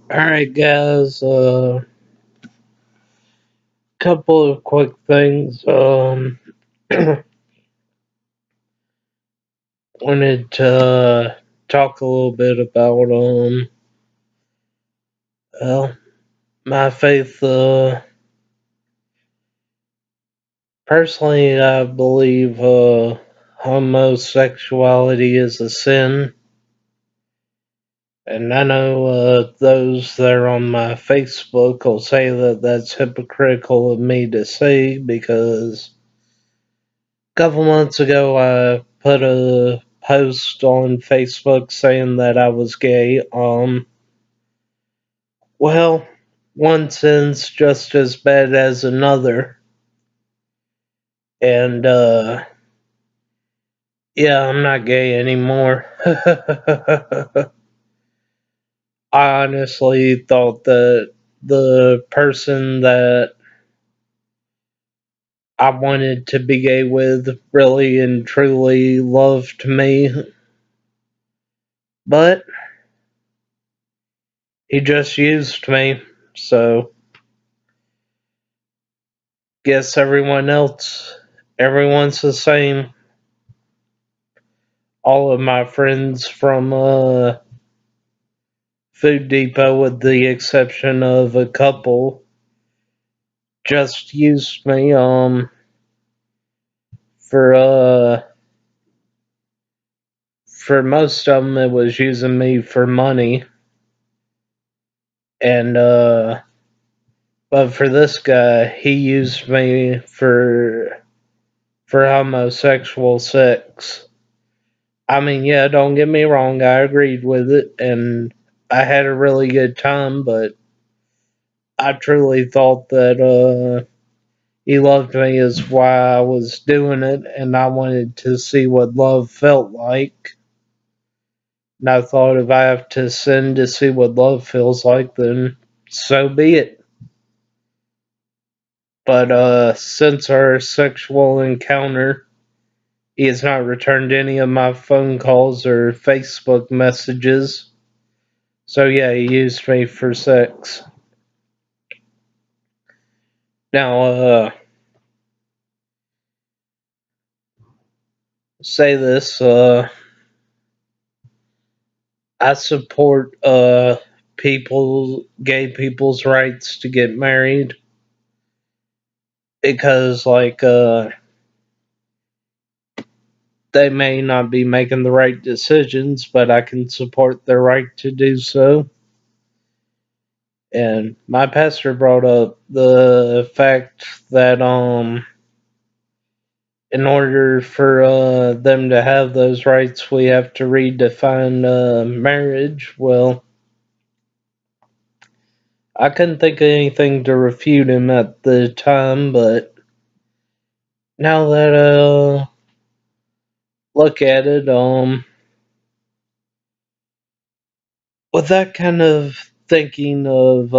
Alright, guys, couple of quick things. Wanted to talk a little bit about, well, my faith. Personally, I believe, homosexuality is a sin. And I know, those that are on my Facebook will say that that's hypocritical of me to say because couple months ago, I put a post on Facebook saying that I was gay. Well, one sin's just as bad as another, and yeah, I'm not gay anymore. I honestly thought that the person that I wanted to be gay with really and truly loved me, but he just used me. So guess everyone's the same. All of my friends from Food Depot, with the exception of a couple, just used me. For for most of them, it was using me for money, and but for this guy, he used me for homosexual sex. I mean, yeah, don't get me wrong, I agreed with it, and I had a really good time, but I truly thought that he loved me is why I was doing it, and I wanted to see what love felt like. And I thought if I have to sin to see what love feels like, then so be it. But since our sexual encounter, he has not returned any of my phone calls or Facebook messages. So yeah, he used me for sex. Now, say this, I support gay people's rights to get married because, like, they may not be making the right decisions, but I can support their right to do so. And my pastor brought up the fact that in order for them to have those rights, we have to redefine marriage. Well, I couldn't think of anything to refute him at the time, but now that look at it, with that kind of thinking of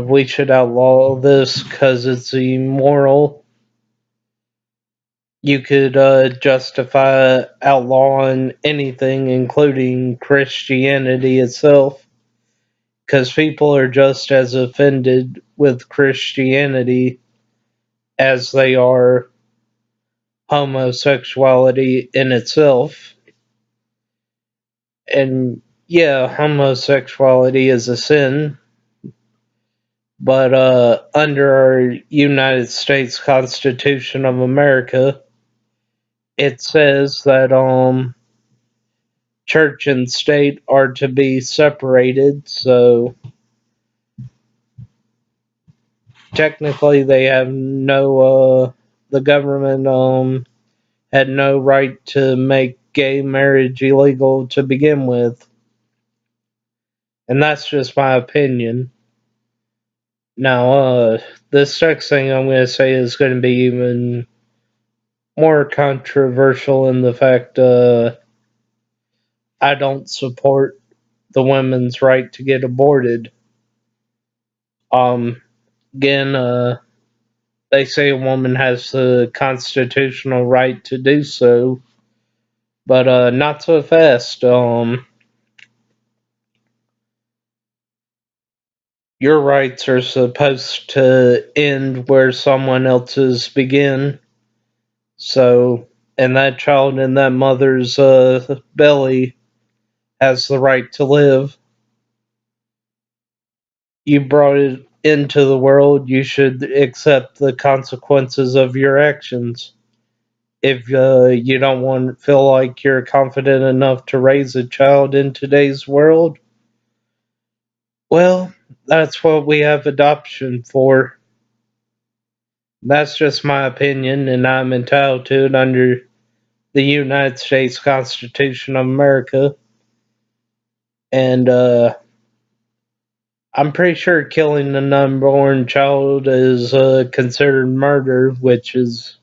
we should outlaw this because it's immoral, you could justify outlawing anything, including Christianity itself, because people are just as offended with Christianity as they are homosexuality in itself. And yeah, homosexuality is a sin, but under our United States Constitution of America, it says that church and state are to be separated. So technically, they have no. The government had no right to make gay marriage illegal to begin with, and that's just my opinion. Now, this next thing I'm going to say is going to be even more controversial in the fact I don't support the women's right to get aborted. Um, Again, they say a woman has the constitutional right to do so, but not so fast. Your rights are supposed to end where someone else's begin. So, and that child in that mother's belly has the right to live. You brought it into the world, you should accept the consequences of your actions. If you don't want feel like you're confident enough to raise a child in today's world, well, that's what we have adoption for. That's just my opinion, and I'm entitled to it under the United States Constitution of America. And I'm pretty sure killing an unborn child is considered murder, which is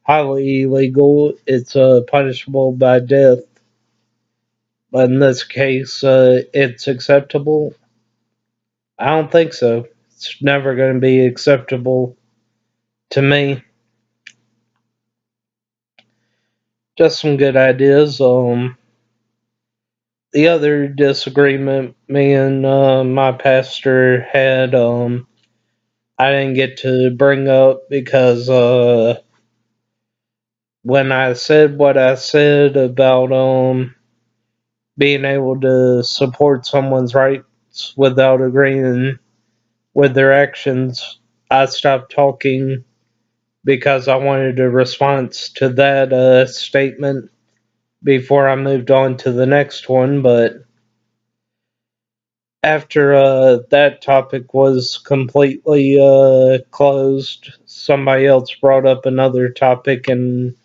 highly illegal. It's punishable by death. But in this case, it's acceptable. I don't think so. It's never going to be acceptable to me. Just some good ideas. The other disagreement me and my pastor had, I didn't get to bring up because when I said what I said about being able to support someone's rights without agreeing with their actions, I stopped talking because I wanted a response to that statement before I moved on to the next one. But after that topic was completely closed, somebody else brought up another topic, and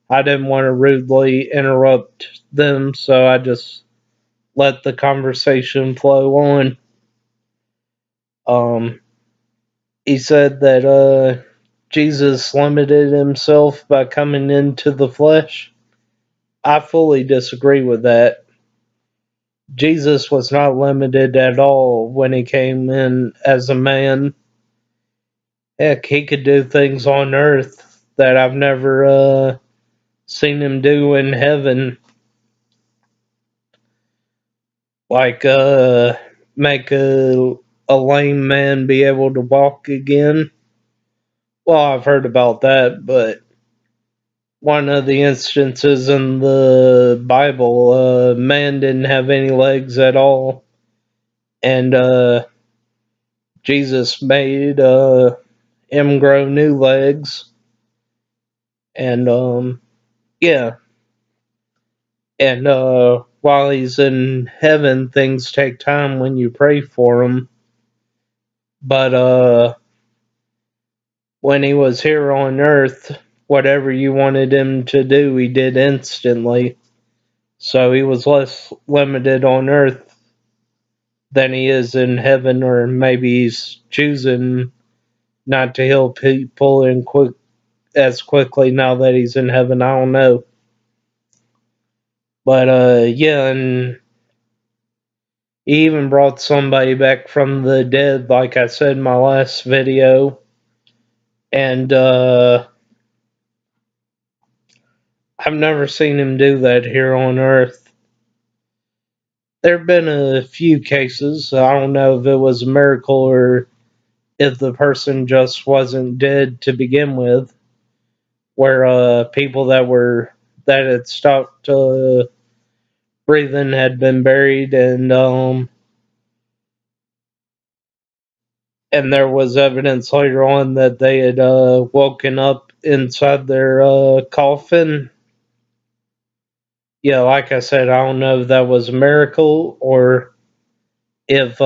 I didn't want to rudely interrupt them, so I just let the conversation flow on. Um, he said that Jesus limited himself by coming into the flesh. I fully disagree with that. Jesus was not limited at all when he came in as a man. Heck, he could do things on earth that I've never seen him do in heaven, like make a lame man be able to walk again. Well, I've heard about that, but one of the instances in the Bible, man didn't have any legs at all, and Jesus made him grow new legs, and yeah, and while he's in heaven, things take time when you pray for him, but when he was here on earth, whatever you wanted him to do, he did instantly. So he was less limited on earth than he is in heaven, or maybe he's choosing not to heal people as quickly now that he's in heaven. I don't know. But yeah, and he even brought somebody back from the dead, like I said in my last video. And I've never seen him do that here on Earth. There have been a few cases. I don't know if it was a miracle or if the person just wasn't dead to begin with, where people that had stopped breathing had been buried, and there was evidence later on that they had woken up inside their coffin. Yeah, like I said, I don't know if that was a miracle or if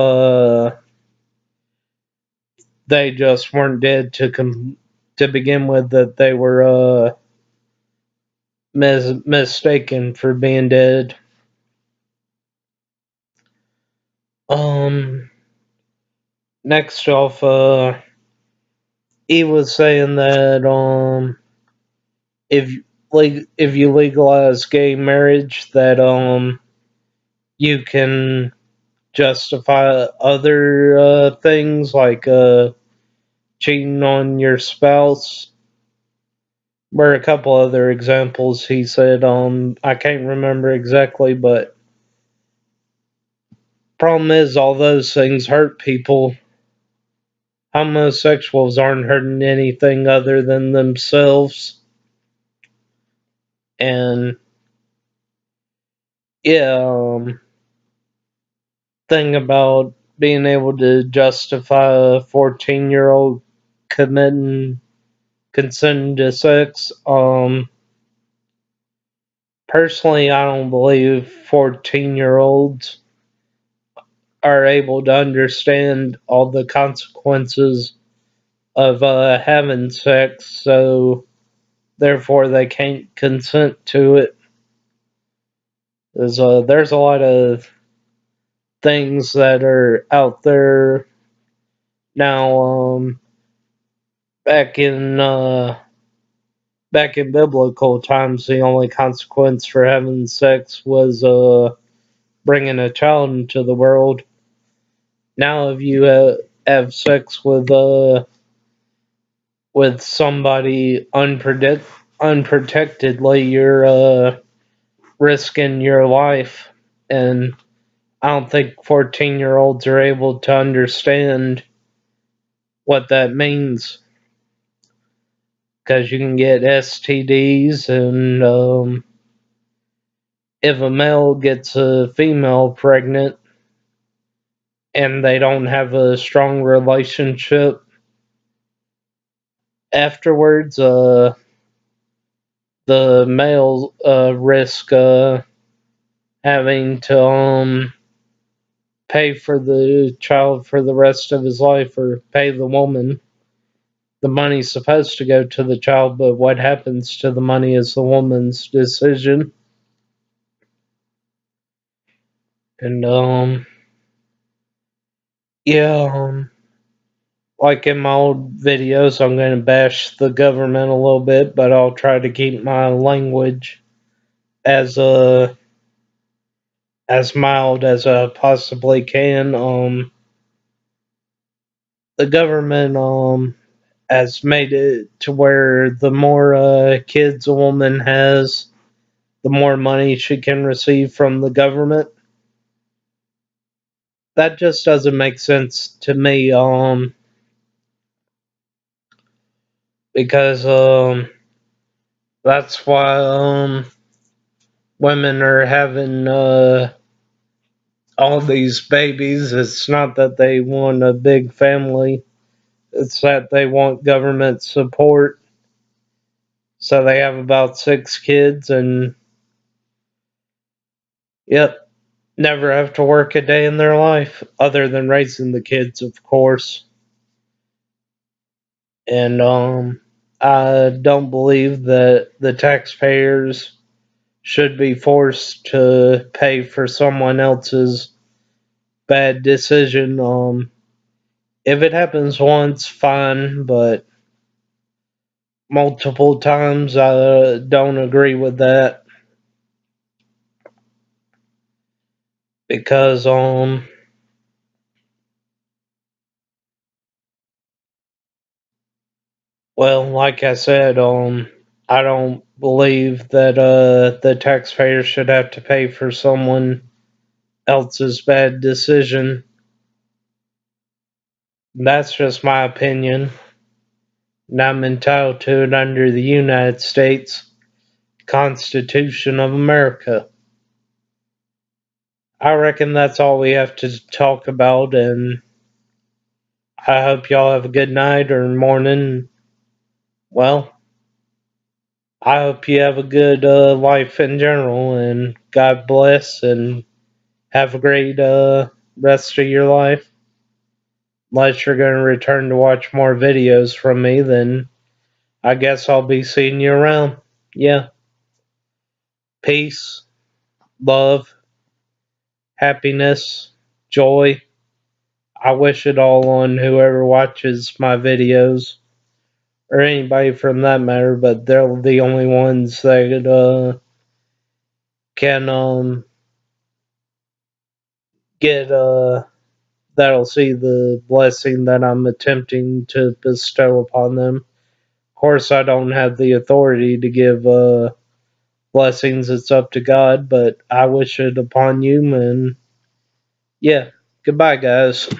they just weren't dead to begin with, that they were mistaken for being dead. Um, Next off, he was saying that if if you legalize gay marriage, that you can justify other things like cheating on your spouse. Were a couple other examples he said. I can't remember exactly, but problem is all those things hurt people, homosexuals aren't hurting anything other than themselves. And yeah, thing about being able to justify a 14-year-old committing consenting to sex. Personally, I don't believe 14-year-olds are able to understand all the consequences of having sex, so therefore they can't consent to it. There's a lot of things that are out there now. Back in back in biblical times, the only consequence for having sex was bringing a child into the world. Now, if you have sex with somebody unprotectedly, you're risking your life, and I don't think 14-year-olds are able to understand what that means because you can get STDs, and if a male gets a female pregnant and they don't have a strong relationship afterwards, the male risk having to pay for the child for the rest of his life, or pay the woman. The money's supposed to go to the child, but what happens to the money is the woman's decision. And yeah, like in my old videos, I'm going to bash the government a little bit, but I'll try to keep my language as as mild as I possibly can. The government has made it to where the more kids a woman has, the more money she can receive from the government. That just doesn't make sense to me. Because that's why women are having all these babies. It's not that they want a big family, it's that they want government support. So they have about 6 kids, and yep, never have to work a day in their life other than raising the kids, of course. And I don't believe that the taxpayers should be forced to pay for someone else's bad decision. If it happens once, fine, but multiple times, I don't agree with that because, well, like I said, I don't believe that the taxpayers should have to pay for someone else's bad decision. That's just my opinion, and I'm entitled to it under the United States Constitution of America. I reckon that's all we have to talk about, and I hope y'all have a good night or morning. Well, I hope you have a good life in general, and God bless, and have a great rest of your life. Unless you're going to return to watch more videos from me, then I guess I'll be seeing you around. Yeah. Peace, love, happiness, joy. I wish it all on whoever watches my videos, or anybody from that matter, but they're the only ones that can get that'll see the blessing that I'm attempting to bestow upon them. Of course, I don't have the authority to give blessings. It's up to God, but I wish it upon you. And yeah, goodbye, guys.